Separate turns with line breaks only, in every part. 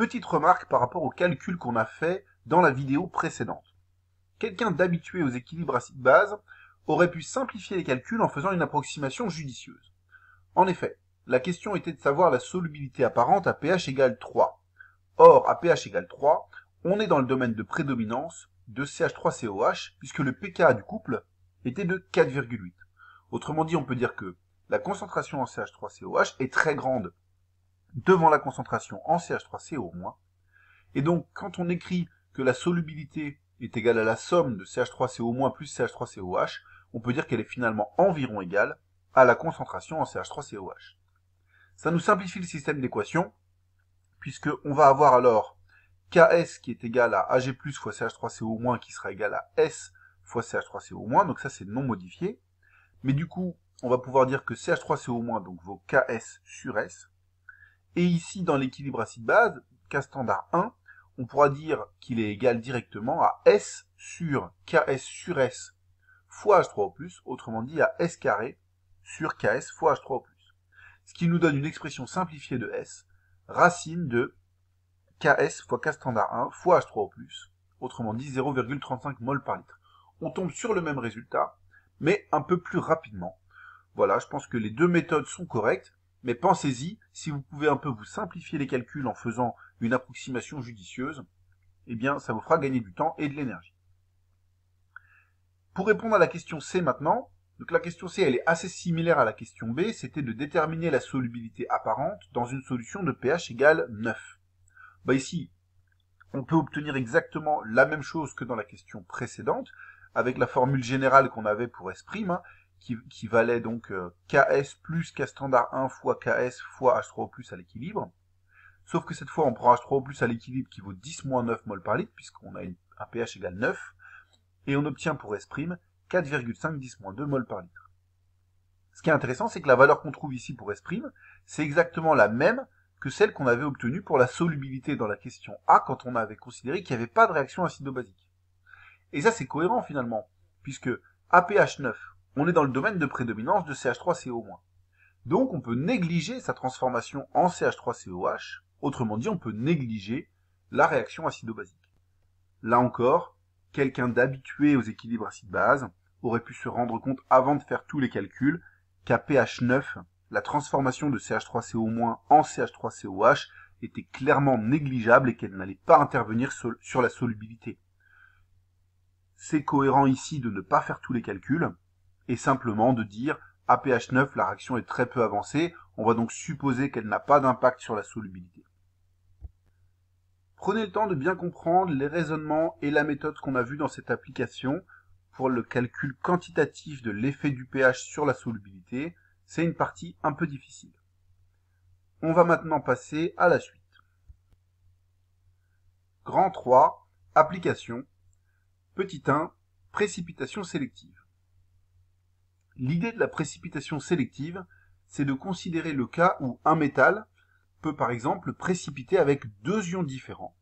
Petite remarque par rapport au calcul qu'on a fait dans la vidéo précédente. Quelqu'un d'habitué aux équilibres acide-base aurait pu simplifier les calculs en faisant une approximation judicieuse. En effet, la question était de savoir la solubilité apparente à pH égale 3. Or, à pH égale 3, on est dans le domaine de prédominance de CH3COH puisque le pKa du couple était de 4,8. Autrement dit, on peut dire que la concentration en CH3COH est très grande devant la concentration en CH3CO-. Et donc, quand on écrit que la solubilité est égale à la somme de CH3CO- plus CH3COH, on peut dire qu'elle est finalement environ égale à la concentration en CH3COH. Ça nous simplifie le système d'équations, puisqu'on va avoir alors Ks qui est égal à Ag plus fois CH3CO- qui sera égal à S fois CH3CO-, donc ça c'est non modifié. Mais du coup, on va pouvoir dire que CH3CO- donc vaut Ks sur S. Et ici, dans l'équilibre acide-base, K standard 1, on pourra dire qu'il est égal directement à S sur Ks sur S fois H3O+, autrement dit à S carré sur Ks fois H3O+. Ce qui nous donne une expression simplifiée de S, racine de Ks fois K standard 1 fois H3O+, autrement dit 0,35 mol par litre. On tombe sur le même résultat, mais un peu plus rapidement. Voilà, je pense que les deux méthodes sont correctes, mais pensez-y, si vous pouvez un peu vous simplifier les calculs en faisant une approximation judicieuse, eh bien ça vous fera gagner du temps et de l'énergie. Pour répondre à la question C maintenant, donc la question C elle est assez similaire à la question B, c'était de déterminer la solubilité apparente dans une solution de pH égale 9. Ici, on peut obtenir exactement la même chose que dans la question précédente, avec la formule générale qu'on avait pour S', qui valait donc Ks plus K standard 1 fois Ks fois H3O+ à l'équilibre. Sauf que cette fois, on prend H3O+ à l'équilibre qui vaut 10 moins 9 mol par litre, puisqu'on a un pH égale 9, et on obtient pour S', 4,5 10 moins 2 mol par litre. Ce qui est intéressant, c'est que la valeur qu'on trouve ici pour S', c'est exactement la même que celle qu'on avait obtenue pour la solubilité dans la question A, quand on avait considéré qu'il n'y avait pas de réaction acido-basique. Et ça, c'est cohérent finalement, puisque à pH 9, on est dans le domaine de prédominance de CH3CO-. Donc on peut négliger sa transformation en CH3COH, autrement dit on peut négliger la réaction acido-basique. Là encore, quelqu'un d'habitué aux équilibres acide-base aurait pu se rendre compte avant de faire tous les calculs qu'à pH 9, la transformation de CH3CO- en CH3COH était clairement négligeable et qu'elle n'allait pas intervenir sur la solubilité. C'est cohérent ici de ne pas faire tous les calculs, et simplement de dire à pH 9 la réaction est très peu avancée, on va donc supposer qu'elle n'a pas d'impact sur la solubilité. Prenez le temps de bien comprendre les raisonnements et la méthode qu'on a vue dans cette application pour le calcul quantitatif de l'effet du pH sur la solubilité. C'est une partie un peu difficile. On va maintenant passer à la suite. Grand 3, application. Petit 1, précipitation sélective. L'idée de la précipitation sélective, c'est de considérer le cas où un métal peut par exemple précipiter avec deux ions différents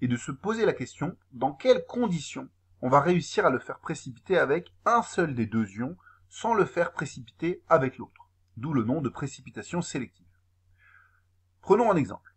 et de se poser la question dans quelles conditions on va réussir à le faire précipiter avec un seul des deux ions sans le faire précipiter avec l'autre, d'où le nom de précipitation sélective. Prenons un exemple.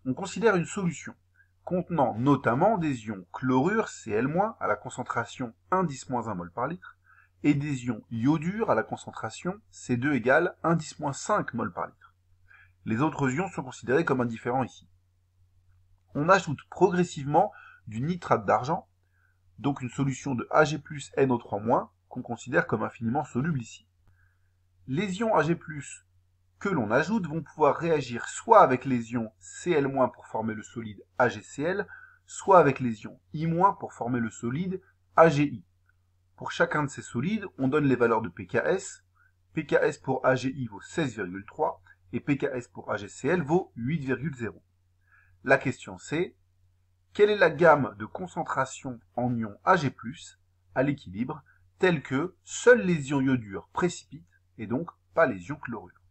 On considère une solution contenant notamment des ions chlorure Cl- à la concentration 1,10-1 mol par litre et des ions iodure à la concentration C2 égale 1,10-5 mol par litre. Les autres ions sont considérés comme indifférents ici. On ajoute progressivement du nitrate d'argent, donc une solution de Ag plus NO3-, qu'on considère comme infiniment soluble ici. Les ions Ag+, que l'on ajoute vont pouvoir réagir soit avec les ions Cl- pour former le solide AgCl, soit avec les ions I- pour former le solide AgI. Pour chacun de ces solides, on donne les valeurs de pKs. pKs pour AgI vaut 16,3 et pKs pour AgCl vaut 8,0. La question c'est, quelle est la gamme de concentration en ions Ag+, à l'équilibre, telle que seuls les ions iodure précipitent et donc pas les ions chlorure?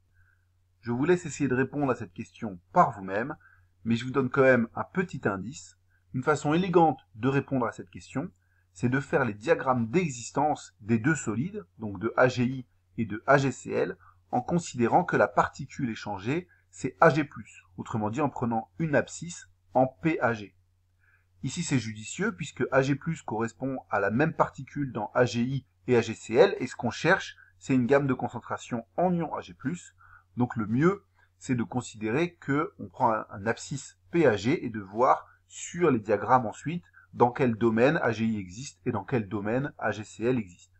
Je vous laisse essayer de répondre à cette question par vous-même, mais je vous donne quand même un petit indice. Une façon élégante de répondre à cette question, c'est de faire les diagrammes d'existence des deux solides, donc de AgI et de AgCl, en considérant que la particule échangée, c'est Ag+, autrement dit en prenant une abscisse en PAG. Ici, c'est judicieux puisque Ag+ correspond à la même particule dans AgI et AgCl, et ce qu'on cherche, c'est une gamme de concentration en ion Ag+. Donc le mieux, c'est de considérer qu'on prend un abscisse PAG et de voir sur les diagrammes ensuite dans quel domaine AgI existe et dans quel domaine AgCl existe.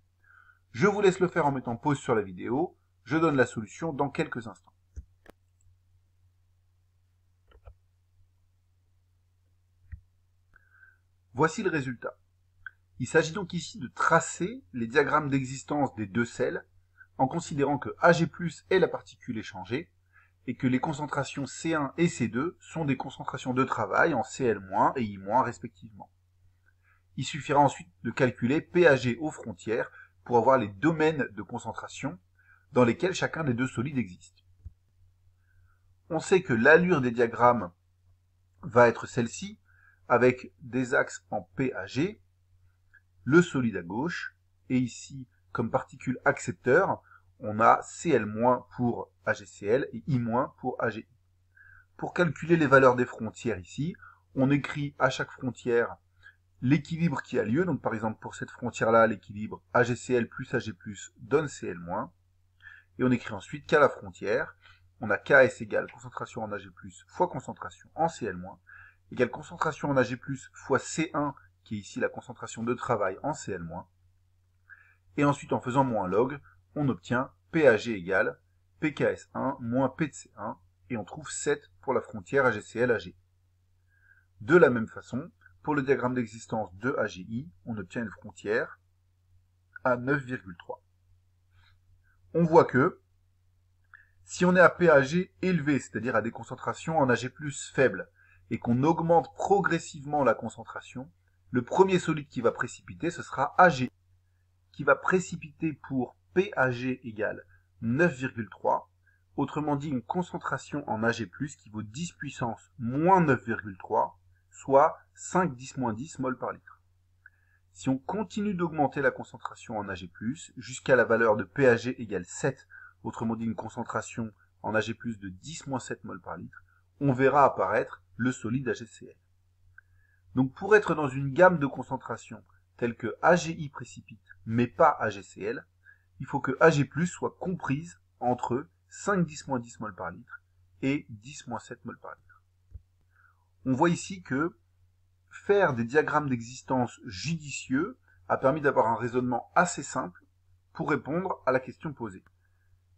Je vous laisse le faire en mettant pause sur la vidéo. Je donne la solution dans quelques instants. Voici le résultat. Il s'agit donc ici de tracer les diagrammes d'existence des deux sels en considérant que Ag+ est la particule échangée et que les concentrations C1 et C2 sont des concentrations de travail en Cl- et I- respectivement. Il suffira ensuite de calculer PAG aux frontières pour avoir les domaines de concentration dans lesquels chacun des deux solides existe. On sait que l'allure des diagrammes va être celle-ci, avec des axes en PAG, le solide à gauche, et ici, comme particule accepteur, on a Cl- pour AgCl et I- pour AgI. Pour calculer les valeurs des frontières ici, on écrit à chaque frontière l'équilibre qui a lieu. Donc par exemple pour cette frontière-là, l'équilibre AgCl plus Ag+ donne Cl-. Et on écrit ensuite qu'à la frontière, on a Ks égale concentration en Ag+ fois concentration en Cl- égale concentration en Ag+ fois C1, qui est ici la concentration de travail en Cl-. Et ensuite en faisant moins log, on obtient PAG égale PKS1 moins P de C1, et on trouve 7 pour la frontière AgCl-Ag. De la même façon, pour le diagramme d'existence de AgI, on obtient une frontière à 9,3. On voit que, si on est à PAG élevé, c'est-à-dire à des concentrations en Ag+ faibles, et qu'on augmente progressivement la concentration, le premier solide qui va précipiter, ce sera Ag, qui va précipiter pour PAG égale 9,3, autrement dit une concentration en Ag+, qui vaut 10 puissance moins 9,3, soit 5-10-10 mol par litre. Si on continue d'augmenter la concentration en Ag+, jusqu'à la valeur de PAG égale 7, autrement dit une concentration en Ag+ de 10-7 mol par litre, on verra apparaître le solide AgCl. Donc pour être dans une gamme de concentration telle que AgI précipite, mais pas AgCl, il faut que Ag+ soit comprise entre 5-10-10 mol par litre et 10-7 mol par litre. On voit ici que faire des diagrammes d'existence judicieux a permis d'avoir un raisonnement assez simple pour répondre à la question posée.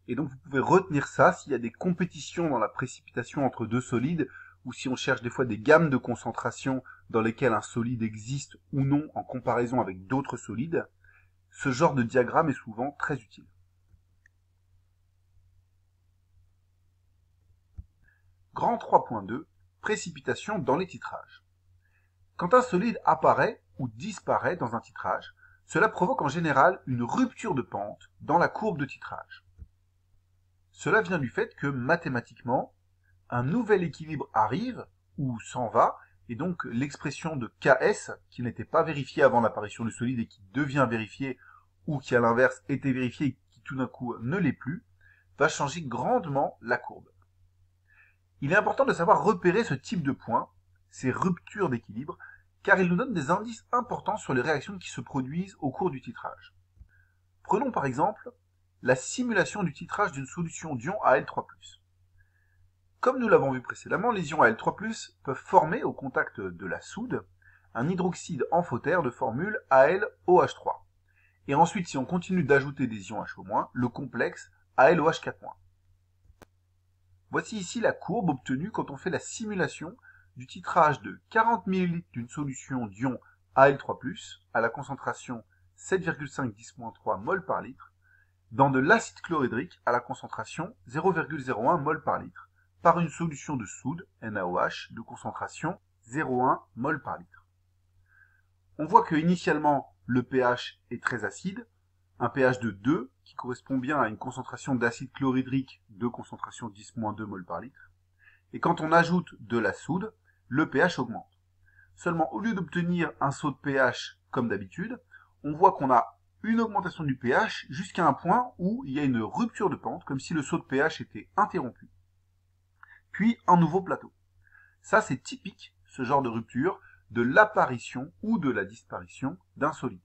Et donc vous pouvez retenir ça s'il y a des compétitions dans la précipitation entre deux solides, ou si on cherche des fois des gammes de concentration dans lesquelles un solide existe ou non en comparaison avec d'autres solides. Ce genre de diagramme est souvent très utile. Grand 3.2, précipitation dans les titrages. Quand un solide apparaît ou disparaît dans un titrage, cela provoque en général une rupture de pente dans la courbe de titrage. Cela vient du fait que mathématiquement, un nouvel équilibre arrive ou s'en va, et donc l'expression de Ks, qui n'était pas vérifiée avant l'apparition du solide et qui devient vérifiée, ou qui à l'inverse était vérifiée et qui tout d'un coup ne l'est plus, va changer grandement la courbe. Il est important de savoir repérer ce type de points, ces ruptures d'équilibre, car ils nous donnent des indices importants sur les réactions qui se produisent au cours du titrage. Prenons par exemple la simulation du titrage d'une solution d'ion Al3+. Comme nous l'avons vu précédemment, les ions Al3+, peuvent former au contact de la soude un hydroxyde amphotère de formule AlOH3. Et ensuite, si on continue d'ajouter des ions HO-, le complexe AlOH4-. Voici ici la courbe obtenue quand on fait la simulation du titrage de 40 ml d'une solution d'ion Al3+, à la concentration 7,5-10-3 mol par litre, dans de l'acide chlorhydrique à la concentration 0,01 mol par litre, par une solution de soude, NaOH, de concentration 0,1 mol par litre. On voit que initialement le pH est très acide, un pH de 2, qui correspond bien à une concentration d'acide chlorhydrique de concentration 10-2 mol par litre. Et quand on ajoute de la soude, le pH augmente. Seulement, au lieu d'obtenir un saut de pH comme d'habitude, on voit qu'on a une augmentation du pH jusqu'à un point où il y a une rupture de pente, comme si le saut de pH était interrompu. Puis un nouveau plateau. Ça, c'est typique ce genre de rupture, de l'apparition ou de la disparition d'un solide.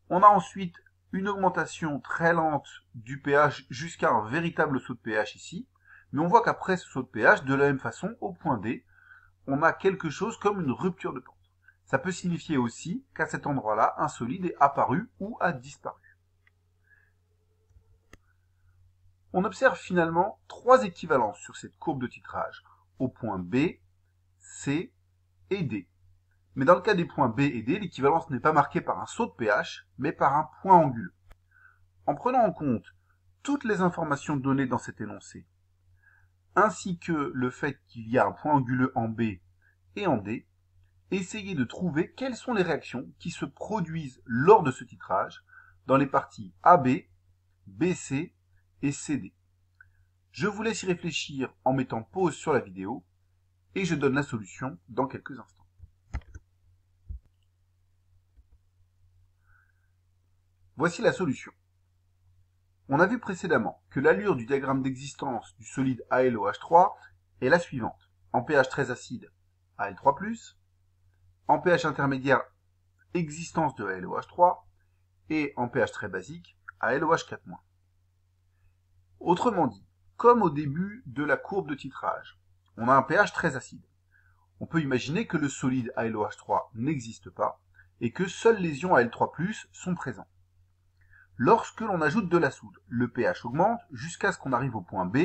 On a ensuite une augmentation très lente du pH jusqu'à un véritable saut de pH ici, mais on voit qu'après ce saut de pH, de la même façon, au point D, on a quelque chose comme une rupture de pente. Ça peut signifier aussi qu'à cet endroit-là, un solide est apparu ou a disparu. On observe finalement 3 équivalences sur cette courbe de titrage, au point B, C et D. Mais dans le cas des points B et D, l'équivalence n'est pas marquée par un saut de pH, mais par un point anguleux. En prenant en compte toutes les informations données dans cet énoncé, ainsi que le fait qu'il y a un point anguleux en B et en D, essayez de trouver quelles sont les réactions qui se produisent lors de ce titrage dans les parties AB, BC et CD. Je vous laisse y réfléchir en mettant pause sur la vidéo et je donne la solution dans quelques instants. Voici la solution. On a vu précédemment que l'allure du diagramme d'existence du solide AlOH3 est la suivante. En pH très acide, Al3+, en pH intermédiaire, existence de AlOH3, et en pH très basique, AlOH4-. Autrement dit, comme au début de la courbe de titrage, on a un pH très acide. On peut imaginer que le solide AlOH3 n'existe pas et que seuls les ions Al3+, sont présents. Lorsque l'on ajoute de la soude, le pH augmente jusqu'à ce qu'on arrive au point B,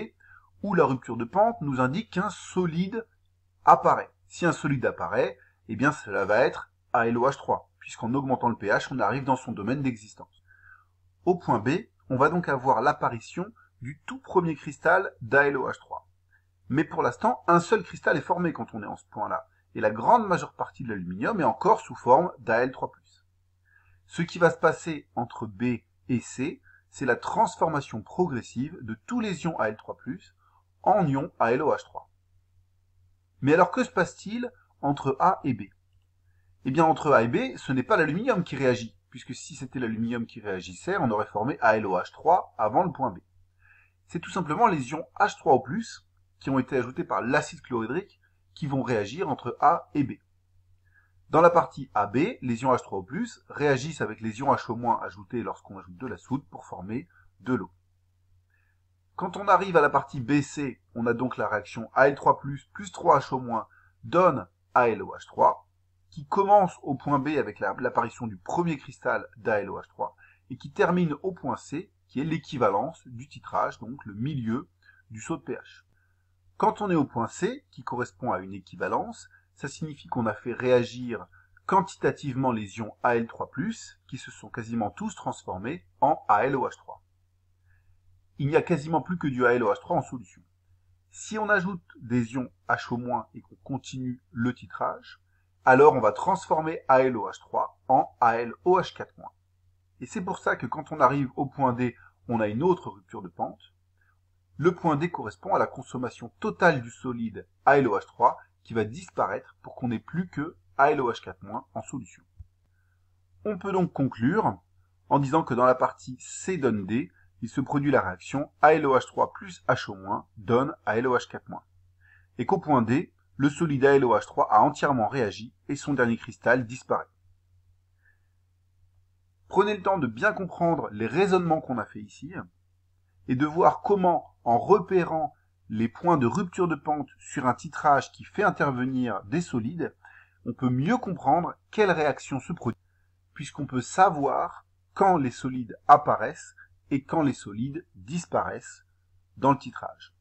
où la rupture de pente nous indique qu'un solide apparaît. Si un solide apparaît, eh bien cela va être AlOH3, puisqu'en augmentant le pH, on arrive dans son domaine d'existence. Au point B, on va donc avoir l'apparition du tout premier cristal d'AlOH3. Mais pour l'instant, un seul cristal est formé quand on est en ce point-là, et la grande majeure partie de l'aluminium est encore sous forme d'Al3+. Ce qui va se passer entre B et C, c'est la transformation progressive de tous les ions Al3+, en ions AlOH3. Mais alors que se passe-t-il entre A et B? Eh bien entre A et B, ce n'est pas l'aluminium qui réagit, puisque si c'était l'aluminium qui réagissait, on aurait formé AlOH3 avant le point B. C'est tout simplement les ions H3O+, qui ont été ajoutés par l'acide chlorhydrique, qui vont réagir entre A et B. Dans la partie AB, les ions H3O+, réagissent avec les ions HO- ajoutés lorsqu'on ajoute de la soude pour former de l'eau. Quand on arrive à la partie BC, on a donc la réaction Al3+, plus 3HO- donne AlOH3, qui commence au point B avec l'apparition du premier cristal d'AlOH3, et qui termine au point C, qui est l'équivalence du titrage, donc le milieu du saut de pH. Quand on est au point C, qui correspond à une équivalence, ça signifie qu'on a fait réagir quantitativement les ions Al3+, qui se sont quasiment tous transformés en AlOH3. Il n'y a quasiment plus que du AlOH3 en solution. Si on ajoute des ions HO- et qu'on continue le titrage, alors on va transformer AlOH3 en AlOH4-. Et c'est pour ça que quand on arrive au point D, on a une autre rupture de pente. Le point D correspond à la consommation totale du solide AlOH3 qui va disparaître pour qu'on n'ait plus que AlOH4- en solution. On peut donc conclure en disant que dans la partie C donne D, il se produit la réaction AlOH3 plus HO- donne AlOH4-. Et qu'au point D, le solide AlOH3 a entièrement réagi et son dernier cristal disparaît. Prenez le temps de bien comprendre les raisonnements qu'on a fait ici et de voir comment, en repérant les points de rupture de pente sur un titrage qui fait intervenir des solides, on peut mieux comprendre quelle réaction se produit, puisqu'on peut savoir quand les solides apparaissent et quand les solides disparaissent dans le titrage.